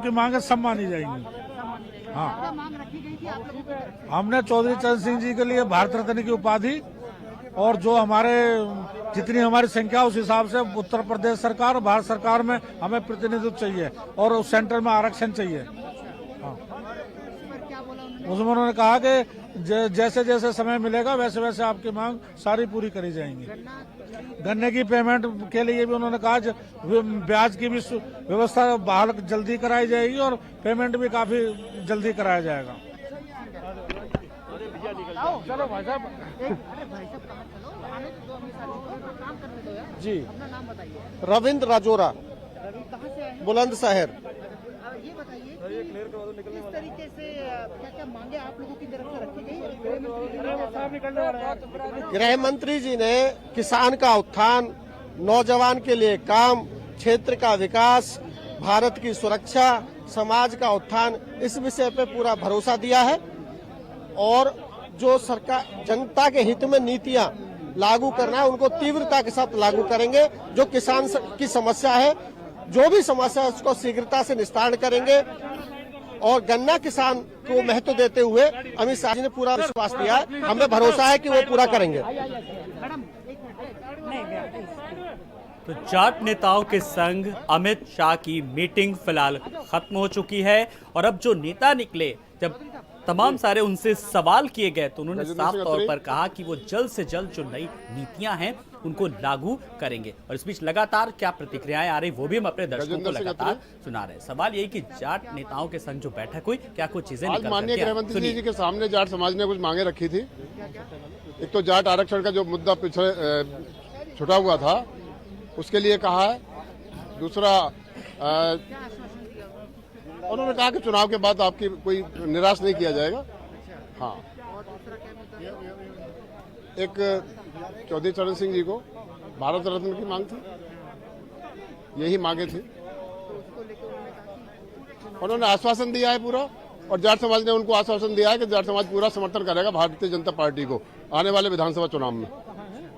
आपकी मांगे सब मानी जाएंगी। हाँ, हमने चौधरी चरण सिंह जी के लिए भारत रत्न की उपाधि और जो हमारे जितनी हमारी संख्या उस हिसाब से उत्तर प्रदेश सरकार भारत सरकार में हमें प्रतिनिधित्व चाहिए और उस सेंटर में आरक्षण चाहिए। हाँ, उसमें उन्होंने कहा कि जैसे जैसे समय मिलेगा वैसे वैसे आपकी मांग सारी पूरी करी जाएंगी। गन्ने की पेमेंट के लिए भी उन्होंने कहा ब्याज की भी व्यवस्था बहाल जल्दी कराई जाएगी और पेमेंट भी काफी जल्दी कराया जाएगा। चलो भाई साहब जी। रविंद्र राजोरा, बुलंदशहर। ये बताइए कि किस तरीके से क्या-क्या मांगे आप लोगों की तरफ से रखी गई? गृह मंत्री जी ने किसान का उत्थान, नौजवान के लिए काम, क्षेत्र का विकास, भारत की सुरक्षा, समाज का उत्थान, इस विषय पे पूरा भरोसा दिया है और जो सरकार जनता के हित में नीतियां लागू करना है उनको तीव्रता के साथ लागू करेंगे। जो किसान की समस्या है, जो भी समस्या है उसको शीघ्रता से निस्तारण करेंगे और गन्ना किसान को महत्व देते हुए अमित शाह जी ने पूरा विश्वास दिया है। हमें भरोसा है कि वो पूरा करेंगे। तो जाट नेताओं के संग अमित शाह की मीटिंग फिलहाल खत्म हो चुकी है और अब जो नेता निकले, जब तमाम सारे उनसे सवाल किए गए तो उन्होंने साफ तौर पर कहा कि वो जल्द से जल्द जो नई नीतियां हैं उनको लागू करेंगे। और इस बीच लगातार क्या प्रतिक्रियाएं आ रही वो भी हम अपने दर्शकों को लगातार सुना रहे हैं। सवाल यही कि जाट नेताओं के संग जो बैठक हुई, क्या कुछ चीजें आज माननीय गृह मंत्री जी के सामने जाट समाज ने कुछ मांगे रखी थी। एक तो जाट आरक्षण का जो मुद्दा पिछले छुटा हुआ था उसके लिए कहा है। दूसरा उन्होंने कहा कि चुनाव के बाद आपकी कोई निराश नहीं किया जाएगा। हाँ, एक चौधरी चरण सिंह जी को भारत रत्न की मांग थी, यही मांगे थी। उन्होंने आश्वासन दिया है पूरा और जाट समाज ने उनको आश्वासन दिया है कि जाट समाज पूरा समर्थन करेगा भारतीय जनता पार्टी को आने वाले विधानसभा चुनाव में।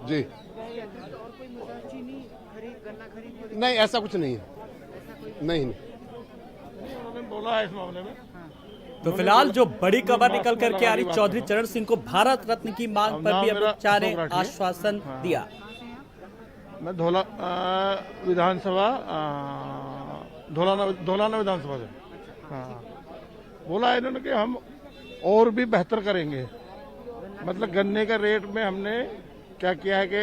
जी नहीं, ऐसा कुछ नहीं है। नहीं बोला है इस मामले में। तो फिलहाल जो बड़ी खबर निकल करके आ रही, चौधरी चरण सिंह को भारत रत्न की मांग पर भी अमित शाह ने आश्वासन दिया। मैं धौला विधानसभा धौलाना विधानसभा से हाँ, बोला है इन्होंने कि हम और भी बेहतर करेंगे। मतलब गन्ने का रेट में हमने क्या किया है कि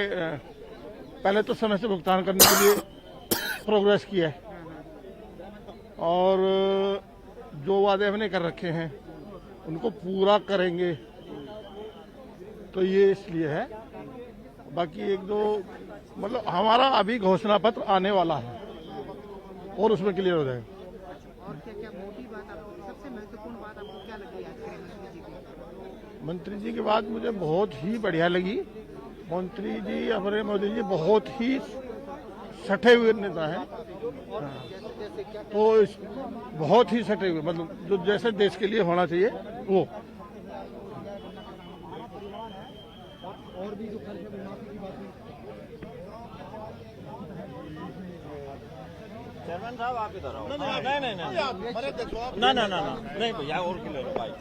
पहले तो समय से भुगतान करने के लिए प्रोग्रेस किया है और जो वादे हमने कर रखे हैं उनको पूरा करेंगे। तो ये इसलिए है। बाकी एक दो मतलब हमारा अभी घोषणा पत्र आने वाला है और उसमें क्लियर हो जाएगा। और क्या मोटी बात आपको, सबसे महत्वपूर्ण बात आपको क्या लगी आज मंत्री जी की बात मुझे बहुत ही बढ़िया लगी। मंत्री जी हमारे मोदी जी बहुत ही सटे हुए नेता है। तो बहुत ही सटे हुए, मतलब जो जैसे देश के लिए होना चाहिए वो। और भी जो खर्च की बात चेयरमैन साहब आप इधर आओ। नहीं भैया और किलो भाई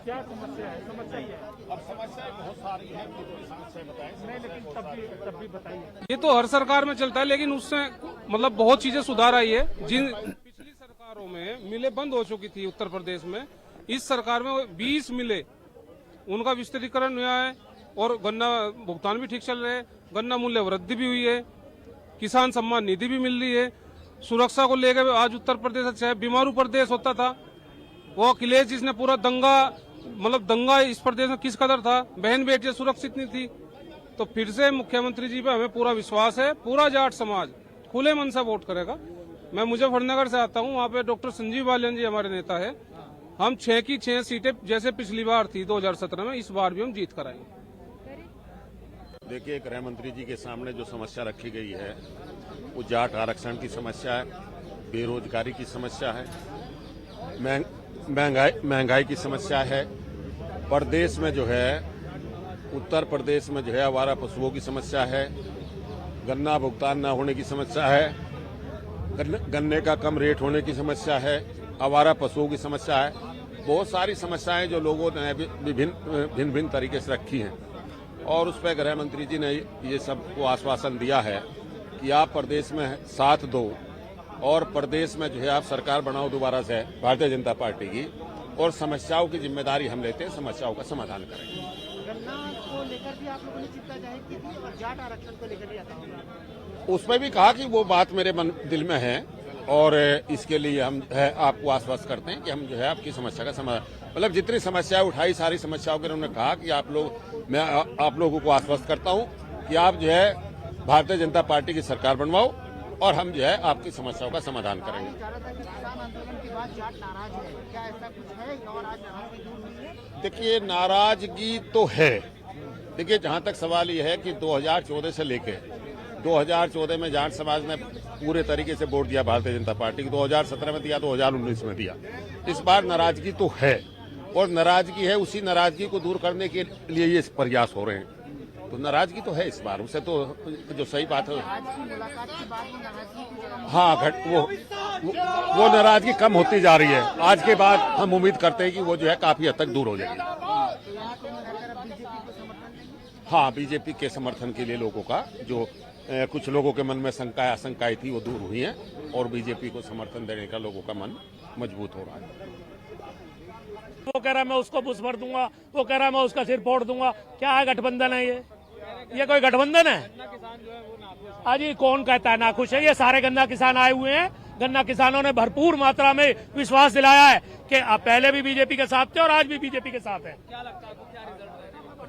क्या समस्या है? समस्या ही है। अब समस्याएं बहुत सारी हैं, समस्याएं बताएं। नहीं, लेकिन तब भी बताइए। ये तो हर सरकार में चलता है, लेकिन उससे मतलब बहुत चीजें सुधार आई है। जिन पिछली सरकारों में मिलें बंद हो चुकी थी उत्तर प्रदेश में, इस सरकार में 20 मिले उनका विस्तारीकरण हुआ है और गन्ना भुगतान भी ठीक चल रहे हैं। गन्ना मूल्य वृद्धि भी हुई है, किसान सम्मान निधि भी मिल रही है। सुरक्षा को लेकर आज उत्तर प्रदेश अच्छा है। बीमारू प्रदेश होता था, वो अखिलेश जिसने पूरा दंगा इस प्रदेश में किस कदर था, बहन बेटियां सुरक्षित नहीं थी। तो फिर से मुख्यमंत्री जी पे हमें पूरा विश्वास है। पूरा जाट समाज खुले मन से वोट करेगा। मैं मुजफ्फरनगर से आता हूँ, वहाँ पे डॉक्टर संजीव बालियान जी हमारे नेता है। हम 6 की 6 सीटें जैसे पिछली बार थी 2017 में, इस बार भी हम जीत कर आएंगे। देखिए, गृह मंत्री जी के सामने जो समस्या रखी गई है वो जाट आरक्षण की समस्या है, बेरोजगारी की समस्या है, महंगाई की समस्या है। प्रदेश में जो है उत्तर प्रदेश में जो है आवारा पशुओं की समस्या है, गन्ना भुगतान न होने की समस्या है, गन्ने का कम रेट होने की समस्या है, आवारा पशुओं की समस्या है। बहुत सारी समस्याएं जो लोगों ने भिन्न तरीके से रखी हैं और उस पर गृह मंत्री जी ने ये सबको आश्वासन दिया है कि आप प्रदेश में साथ दो और प्रदेश में जो है आप सरकार बनाओ दोबारा से भारतीय जनता पार्टी की, और समस्याओं की जिम्मेदारी हम लेते हैं, समस्याओं का समाधान करेंगे। गन्ना को लेकर भी आप लोगों ने चिंता जाहिर की थी और जाट आरक्षण को लेकर भी आता होगा। उसमें भी कहा कि वो बात मेरे दिल में है और इसके लिए हम आपको आश्वस्त करते हैं कि हम जो है आपकी समस्या का समाधान, मतलब जितनी समस्याएं उठाई सारी समस्याओं के उन्होंने कहा कि मैं आप लोगों को आश्वस्त करता हूं कि आप जो है भारतीय जनता पार्टी की सरकार बनवाओ और हम जो है आपकी समस्याओं का समाधान करेंगे। किसान आंदोलन के बाद जाट नाराज है, क्या ऐसा कुछ है और आज नाराजगी दूर हुई है? देखिए, नाराजगी तो है। देखिए, जहां तक सवाल ये है कि 2014 से लेके 2014 में जाट समाज ने पूरे तरीके से वोट दिया भारतीय जनता पार्टी को, 2017 में दिया, 2019 में दिया। इस बार नाराजगी तो है और नाराजगी है, उसी नाराजगी को दूर करने के लिए ये प्रयास हो रहे हैं। तो नाराजगी तो है इस बार, उसे तो जो सही बात है। आज की मुलाकात के बाद वो नाराजगी की जगह हाँ, वो नाराजगी कम होती जा रही है। आज के बाद हम उम्मीद करते हैं कि वो जो है काफी हद तक दूर हो जाएगी। हाँ, बीजेपी के समर्थन के लिए लोगों का जो कुछ लोगों के मन में आशंकाएं थी वो दूर हुई हैं और बीजेपी को समर्थन देने का लोगों का मन मजबूत हो रहा है। वो कह रहा है मैं उसको बुश भर दूंगा, वो कह रहा है मैं उसका सिर फोड़ दूंगा। क्या है, गठबंधन है ये कोई गठबंधन है? अजी कौन कहता है नाखुश है? ये सारे गन्ना किसान आए हुए हैं। गन्ना किसानों ने भरपूर मात्रा में विश्वास दिलाया है कि आप पहले भी बीजेपी के साथ थे और आज भी बीजेपी के साथ है।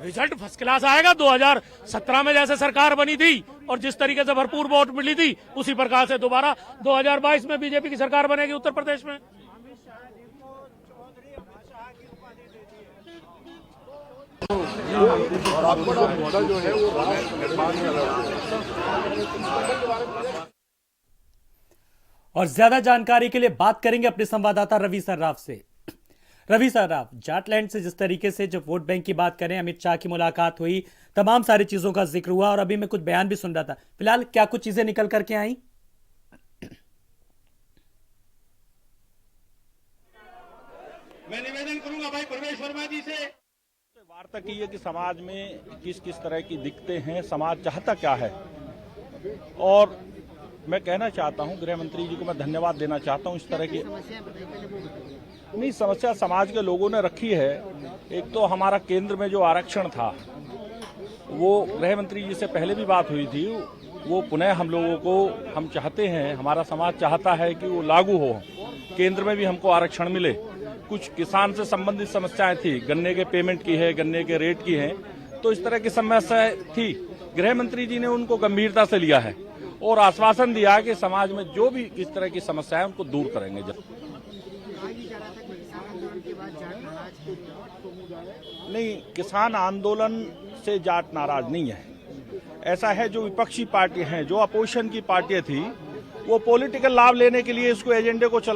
रिजल्ट फर्स्ट क्लास आएगा। 2017 में जैसे सरकार बनी थी और जिस तरीके से भरपूर वोट मिली थी उसी प्रकार से दोबारा 2022 में बीजेपी की सरकार बनेगी उत्तर प्रदेश में। और ज्यादा जानकारी के लिए बात करेंगे अपने संवाददाता रवि सर्राफ से। रवि सर्राफ, जाटलैंड से जिस तरीके से जब वोट बैंक की बात करें, अमित शाह की मुलाकात हुई, तमाम सारी चीजों का जिक्र हुआ और अभी मैं कुछ बयान भी सुन रहा था। फिलहाल क्या कुछ चीजें निकल करके आई? मैं निवेदन करूंगा भाई प्रवेश वर्मा जी से। वार्ता की है कि समाज में किस किस तरह की दिक्कतें हैं, समाज चाहता क्या है। और मैं कहना चाहता हूं, गृह मंत्री जी को मैं धन्यवाद देना चाहता हूं। इस तरह की नहीं समस्या समाज के लोगों ने रखी है। एक तो हमारा केंद्र में जो आरक्षण था वो गृह मंत्री जी से पहले भी बात हुई थी, वो पुनः हम लोगों को हम चाहते हैं, हमारा समाज चाहता है कि वो लागू हो, केंद्र में भी हमको आरक्षण मिले। कुछ किसान से संबंधित समस्याएं थी, गन्ने के पेमेंट की है, गन्ने के रेट की है, तो इस तरह की समस्याएं थी। गृह मंत्री जी ने उनको गंभीरता से लिया है और आश्वासन दिया कि समाज में जो भी इस तरह की समस्याएं उनको दूर करेंगे। नहीं, किसान आंदोलन से जाट नाराज नहीं है। ऐसा है, जो विपक्षी पार्टी हैं, जो अपोजिशन की पार्टियां थी, वो पॉलिटिकल लाभ लेने के लिए इसको एजेंडे को चला